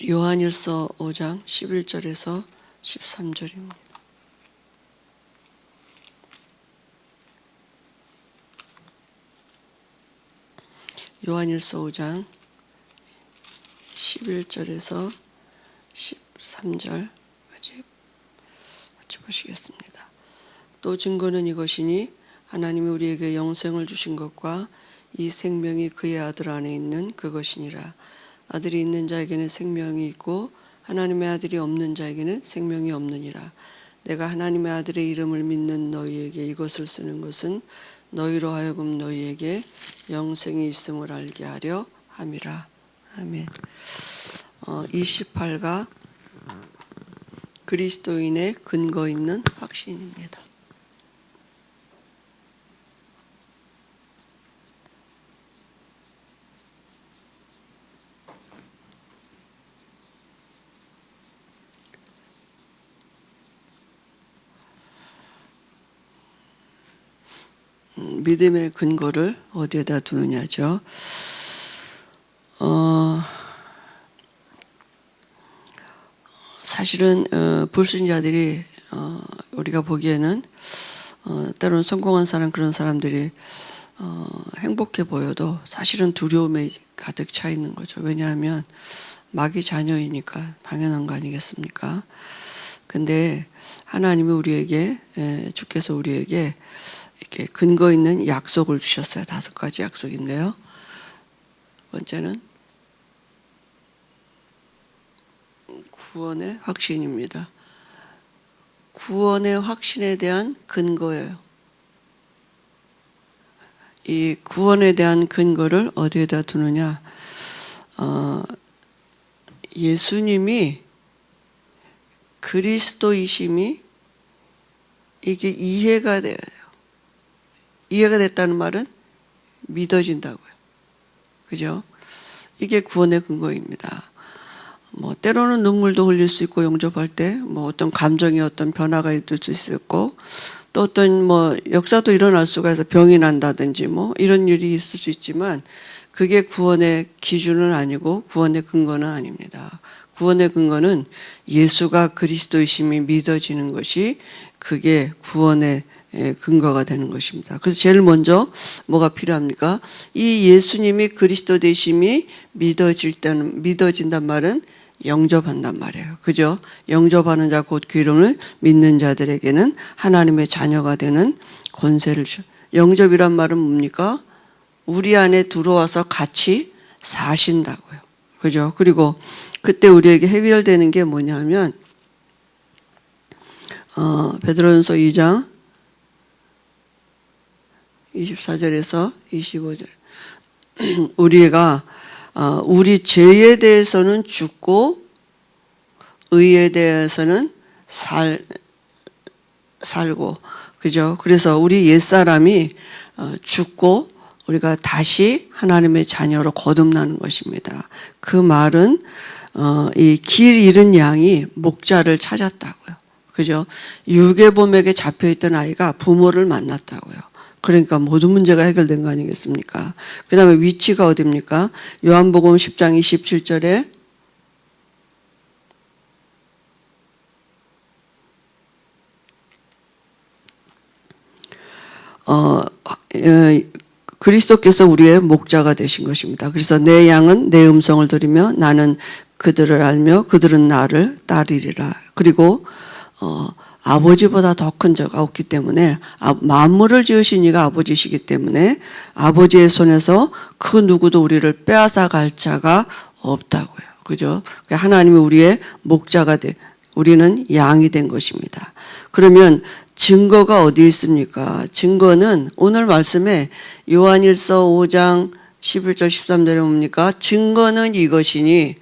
요한일서 5장 11절에서 13절입니다. 요한일서 5장 11절에서 13절까지 같이 보시겠습니다. 또 증거는 이것이니 하나님이 우리에게 영생을 주신 것과 이 생명이 그의 아들 안에 있는 그것이니라. 아들이 있는 자에게는 생명이 있고 하나님의 아들이 없는 자에게는 생명이 없느니라. 내가 하나님의 아들의 이름을 믿는 너희에게 이것을 쓰는 것은 너희로 하여금 너희에게 영생이 있음을 알게 하려 함이라. 아멘. 28가 그리스도인의 근거 있는 확신입니다. 믿음의 근거를 어디에다 두느냐죠. 사실은 불신자들이 우리가 보기에는 때로는 성공한 사람 그런 사람들이 행복해 보여도 사실은 두려움에 가득 차 있는 거죠. 왜냐하면 마귀 자녀이니까 당연한 거 아니겠습니까? 근데 하나님이 우리에게 주께서 우리에게 이렇게 근거 있는 약속을 주셨어요. 5가지 약속인데요. 번째는 구원의 확신입니다. 구원의 확신에 대한 근거예요. 이 구원에 대한 근거를 어디에다 두느냐? 예수님이 그리스도이심이 이게 이해가 돼요. 이해가 됐다는 말은 믿어진다고요. 그죠? 이게 구원의 근거입니다. 때로는 눈물도 흘릴 수 있고, 영접할 때, 어떤 감정의 어떤 변화가 있을 수 있고, 또 어떤 역사도 일어날 수가 있어서 병이 난다든지 이런 일이 있을 수 있지만, 그게 구원의 기준은 아니고, 구원의 근거는 아닙니다. 구원의 근거는 예수가 그리스도이심이 믿어지는 것이 그게 구원의 근거가 되는 것입니다. 그래서 제일 먼저 뭐가 필요합니까? 이 예수님이 그리스도 되심이 믿어진단 말은 영접한단 말이에요. 그죠? 영접하는 자 곧 그 이름을 믿는 자들에게는 하나님의 자녀가 되는 권세를 주. 영접이란 말은 뭡니까? 우리 안에 들어와서 같이 사신다고요. 그죠? 그리고 그때 우리에게 해결되는 게 뭐냐면 베드로전서 2장 24절에서 25절 우리가 우리 죄에 대해서는 죽고 의에 대해서는 살고 그죠? 그래서 우리 옛사람이 죽고 우리가 다시 하나님의 자녀로 거듭나는 것입니다. 그 말은 이 길 잃은 양이 목자를 찾았다고요. 그죠? 유괴범에게 잡혀있던 아이가 부모를 만났다고요. 그러니까 모든 문제가 해결된 거 아니겠습니까? 그 다음에 위치가 어디입니까? 요한복음 10장 27절에 그리스도께서 우리의 목자가 되신 것입니다. 그래서 내 양은 내 음성을 들으며 나는 그들을 알며 그들은 나를 따르리라. 그리고 아버지보다 더 큰 자가 없기 때문에 만물을 지으신 이가 아버지시기 때문에 아버지의 손에서 그 누구도 우리를 빼앗아 갈 자가 없다고요. 그죠? 하나님이 우리의 목자가 우리는 양이 된 것입니다. 그러면 증거가 어디 있습니까? 증거는 오늘 말씀에 요한일서 5장 11절 13절에 뭡니까? 증거는 이것이니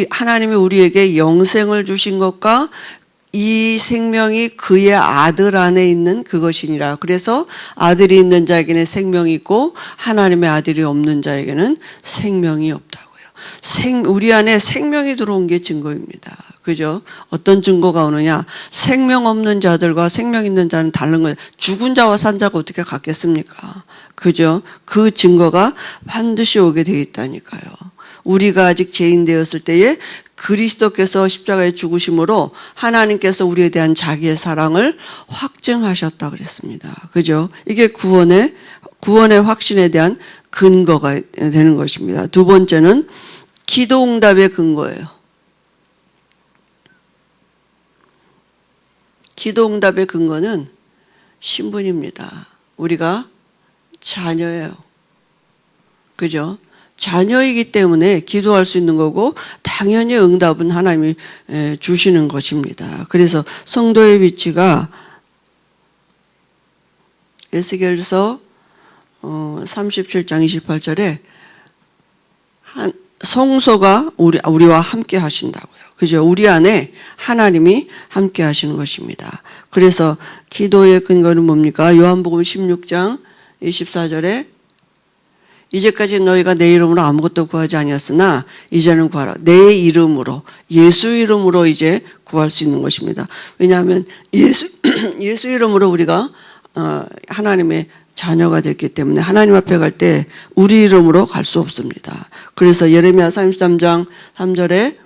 하나님이 우리에게 영생을 주신 것과 이 생명이 그의 아들 안에 있는 그것이니라. 그래서 아들이 있는 자에게는 생명이 있고 하나님의 아들이 없는 자에게는 생명이 없다고요. 우리 안에 생명이 들어온 게 증거입니다. 그죠? 어떤 증거가 오느냐? 생명 없는 자들과 생명 있는 자는 다른 거예요. 죽은 자와 산 자가 어떻게 같겠습니까? 그죠? 그 증거가 반드시 오게 되어 있다니까요. 우리가 아직 죄인 되었을 때에 그리스도께서 십자가에 죽으심으로 하나님께서 우리에 대한 자기의 사랑을 확증하셨다 그랬습니다. 그죠? 이게 구원의 확신에 대한 근거가 되는 것입니다. 두 번째는 기도응답의 근거예요. 기도응답의 근거는 신분입니다. 우리가 자녀예요. 그죠? 자녀이기 때문에 기도할 수 있는 거고 당연히 응답은 하나님이 주시는 것입니다. 그래서 성도의 위치가 에스겔서 37장 28절에 성소가 우리와 함께 하신다고요. 그죠? 우리 안에 하나님이 함께 하시는 것입니다. 그래서 기도의 근거는 뭡니까? 요한복음 16장 24절에 이제까지 너희가 내 이름으로 아무것도 구하지 아니었으나 이제는 구하라. 내 이름으로, 예수 이름으로 이제 구할 수 있는 것입니다. 왜냐하면 예수 이름으로 우리가 하나님의 자녀가 됐기 때문에 하나님 앞에 갈 때 우리 이름으로 갈 수 없습니다. 그래서 예레미야 33장 3절에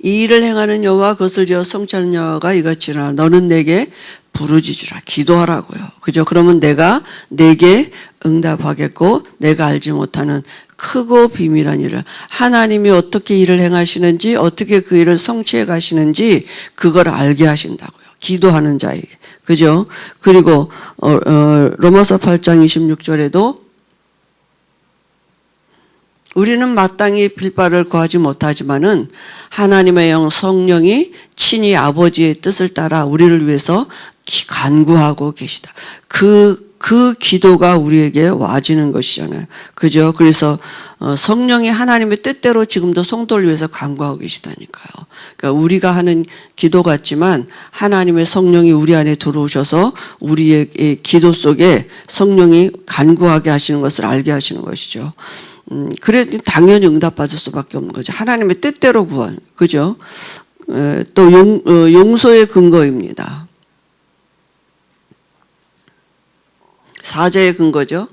이 일을 행하는 여호와 그것을 지어 성취하는 여호와가 이같이라 너는 내게 부르짖으라 기도하라고요. 그죠? 그러면 내가 내게 응답하겠고 내가 알지 못하는 크고 비밀한 일을 하나님이 어떻게 일을 행하시는지 어떻게 그 일을 성취해 가시는지 그걸 알게 하신다고요. 기도하는 자에게. 그죠? 그리고 로마서 8장 26절에도 우리는 마땅히 빌 바를 구하지 못하지만은 하나님의 영 성령이 친히 아버지의 뜻을 따라 우리를 위해서 간구하고 계시다. 그 기도가 우리에게 와지는 것이잖아요. 그죠? 그래서 성령이 하나님의 뜻대로 지금도 성도를 위해서 간구하고 계시다니까요. 그러니까 우리가 하는 기도 같지만 하나님의 성령이 우리 안에 들어오셔서 우리의 기도 속에 성령이 간구하게 하시는 것을 알게 하시는 것이죠. 그래 당연히 응답받을 수밖에 없는 거죠. 하나님의 뜻대로 구한. 그죠? 또 용서의 근거입니다. 사죄의 근거죠.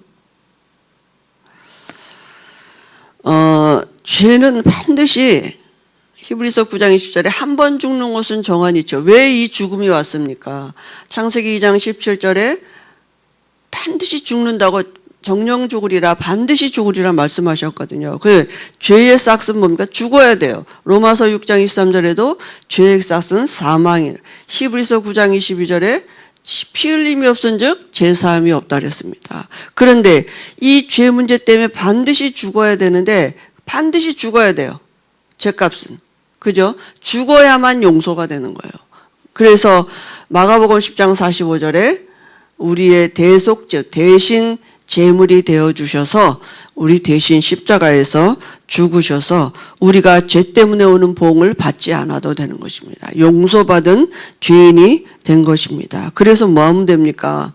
죄는 반드시 히브리서 9장 20절에 한 번 죽는 것은 정한이 있죠. 왜 이 죽음이 왔습니까? 창세기 2장 17절에 반드시 죽는다고 정령 죽으리라 반드시 죽으리라 말씀하셨거든요. 그 죄의 싹은 뭡니까? 죽어야 돼요. 로마서 6장 23절에도 죄의 싹은 사망이에요. 히브리서 9장 22절에 피 흘림이 없은즉 제사함이 없다 그랬습니다. 그런데 이 죄 문제 때문에 반드시 죽어야 되는데 반드시 죽어야 돼요. 죄값은. 그죠? 죽어야만 용서가 되는 거예요. 그래서 마가복음 10장 45절에 우리의 대속죄 대신 제물이 되어주셔서 우리 대신 십자가에서 죽으셔서 우리가 죄 때문에 오는 보응을 받지 않아도 되는 것입니다. 용서받은 죄인이 된 것입니다. 그래서 뭐 하면 됩니까?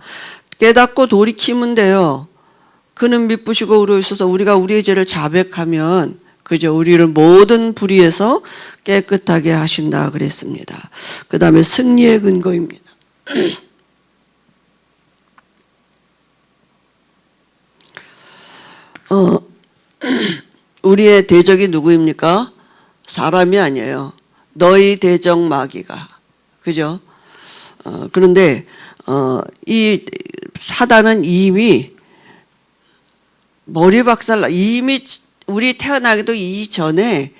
깨닫고 돌이키면 돼요. 그는 미쁘시고 의로우셔서 우리가 우리의 죄를 자백하면 그저 우리를 모든 불의에서 깨끗하게 하신다 그랬습니다. 그 다음에 승리의 근거입니다. 우리의 대적이 누구입니까? 사람이 아니에요. 너희 대적 마귀가. 그죠? 그런데 이 사단은 이미 머리 박살 이미 우리 태어나기도 이전에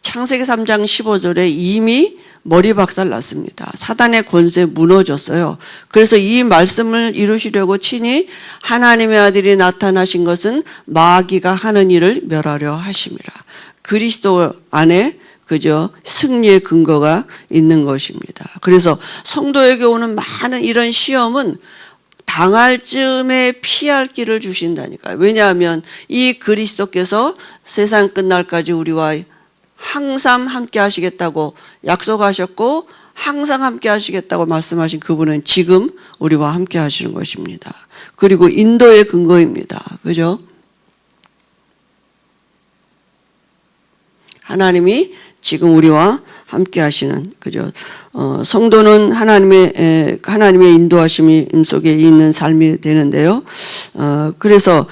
창세기 3장 15절에 이미 머리 박살 났습니다. 사단의 권세 무너졌어요. 그래서 이 말씀을 이루시려고 친히 하나님의 아들이 나타나신 것은 마귀가 하는 일을 멸하려 하심이라. 그리스도 안에 그저 승리의 근거가 있는 것입니다. 그래서 성도에게 오는 많은 이런 시험은 당할 즈음에 피할 길을 주신다니까요. 왜냐하면 이 그리스도께서 세상 끝날까지 우리와 항상 함께 하시겠다고 약속하셨고 항상 함께 하시겠다고 말씀하신 그분은 지금 우리와 함께 하시는 것입니다. 그리고 인도의 근거입니다. 그죠? 하나님이 지금 우리와 함께 하시는, 그죠? 성도는 하나님의 인도하심이 속에 있는 삶이 되는데요. 그래서,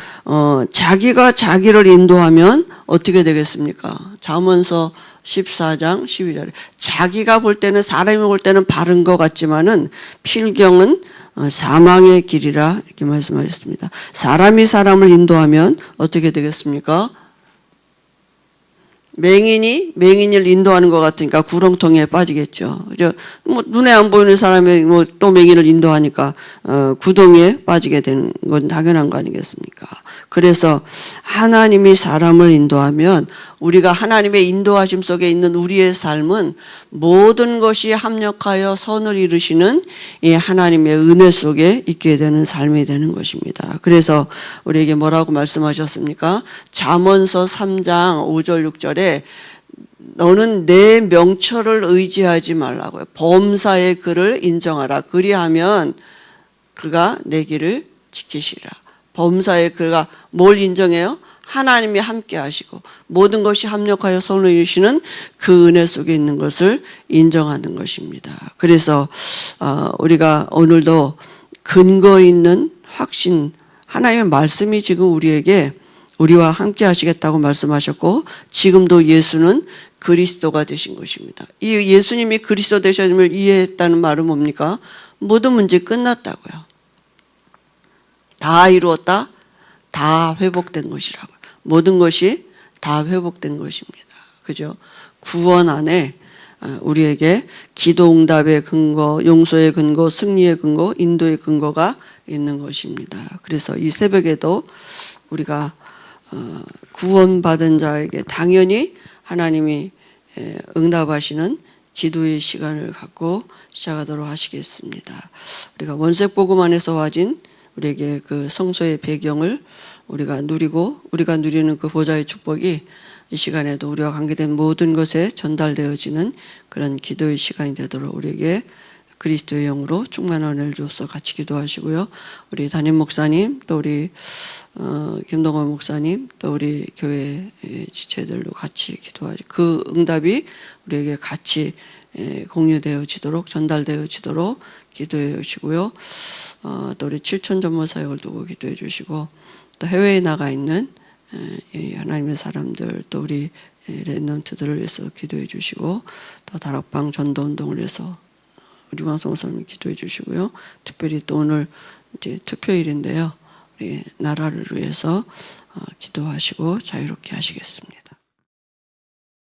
자기가 자기를 인도하면 어떻게 되겠습니까? 잠언서 14장 12절에 자기가 볼 때는, 사람이 볼 때는 바른 것 같지만은 필경은 사망의 길이라 이렇게 말씀하셨습니다. 사람이 사람을 인도하면 어떻게 되겠습니까? 맹인을 인도하는 것 같으니까 구렁텅이에 빠지겠죠. 그죠? 뭐 눈에 안 보이는 사람이 뭐 또 맹인을 인도하니까 구덩이에 빠지게 되는 건 당연한 거 아니겠습니까? 그래서 하나님이 사람을 인도하면 우리가 하나님의 인도하심 속에 있는 우리의 삶은 모든 것이 합력하여 선을 이루시는 이 하나님의 은혜 속에 있게 되는 삶이 되는 것입니다. 그래서 우리에게 뭐라고 말씀하셨습니까? 잠언서 3장 5절 6절에 너는 내 명철을 의지하지 말라고요. 범사의 그를 인정하라. 그리하면 그가 내 길을 지키시라. 범사의 그가 뭘 인정해요? 하나님이 함께 하시고 모든 것이 합력하여 선을 이루시는 그 은혜 속에 있는 것을 인정하는 것입니다. 그래서 우리가 오늘도 근거 있는 확신, 하나님의 말씀이 지금 우리와 함께 하시겠다고 말씀하셨고 지금도 예수는 그리스도가 되신 것입니다. 이 예수님이 그리스도 되심을 이해했다는 말은 뭡니까? 모든 문제 끝났다고요. 다 이루었다, 다 회복된 것이라고요. 모든 것이 다 회복된 것입니다. 그죠? 구원 안에 우리에게 기도 응답의 근거, 용서의 근거, 승리의 근거, 인도의 근거가 있는 것입니다. 그래서 이 새벽에도 우리가 구원받은 자에게 당연히 하나님이 응답하시는 기도의 시간을 갖고 시작하도록 하시겠습니다. 우리가 원색복음 안에서 와진 우리에게 그 성소의 배경을 우리가 누리고 우리가 누리는 그 보좌의 축복이 이 시간에도 우리와 관계된 모든 것에 전달되어지는 그런 기도의 시간이 되도록 우리에게 그리스도의 영으로 충만한 은혜를 주옵소서. 같이 기도하시고요. 우리 담임 목사님, 또 우리 김동원 목사님, 또 우리 교회 지체들도 같이 기도하시. 그 응답이 우리에게 같이 공유되어지도록, 전달되어지도록 기도해 주시고요. 또 우리 7천 전모 사역을 두고 기도해 주시고, 또 해외에 나가 있는 하나님의 사람들, 또 우리 랩런트들을 위해서 기도해 주시고, 또 다락방 전도 운동을 위해서 우리 방송사님 기도해 주시고요. 특별히 또 오늘 이제 투표일인데요. 우리 나라를 위해서 기도하시고 자유롭게 하시겠습니다.